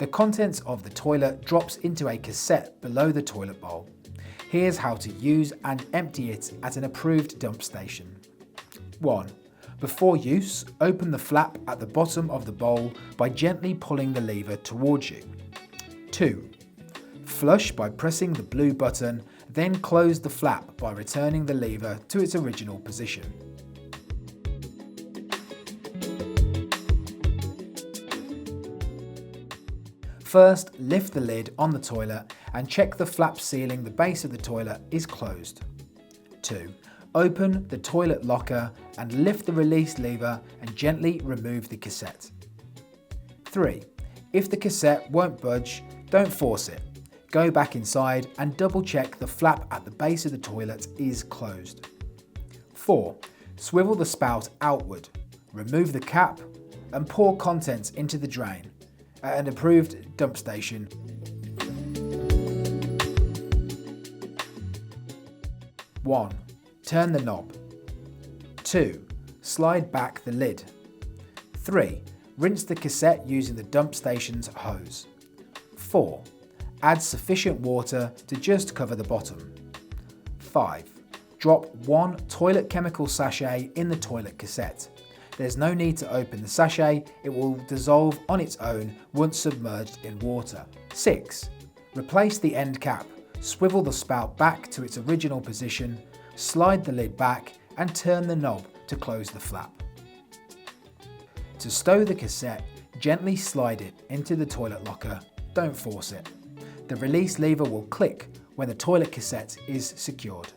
The contents of the toilet drops into a cassette below the toilet bowl. Here's how to use and empty it at an approved dump station. 1. Before use, open the flap at the bottom of the bowl by gently pulling the lever towards you. 2. Flush by pressing the blue button, then close the flap by returning the lever to its original position. First, lift the lid on the toilet and check the flap sealing the base of the toilet is closed. 2. Open the toilet locker and lift the release lever and gently remove the cassette. 3. If the cassette won't budge, don't force it. Go back inside and double check the flap at the base of the toilet is closed. 4. Swivel the spout outward, remove the cap and pour contents into the drain at an approved dump station. 1. Turn the knob. 2. Slide back the lid. 3. Rinse the cassette using the dump station's hose. 4. Add sufficient water to just cover the bottom. 5. Drop 1 toilet chemical sachet in the toilet cassette. There's no need to open the sachet, it will dissolve on its own once submerged in water. 6. Replace the end cap, swivel the spout back to its original position, slide the lid back and turn the knob to close the flap. To stow the cassette, gently slide it into the toilet locker, don't force it. The release lever will click when the toilet cassette is secured.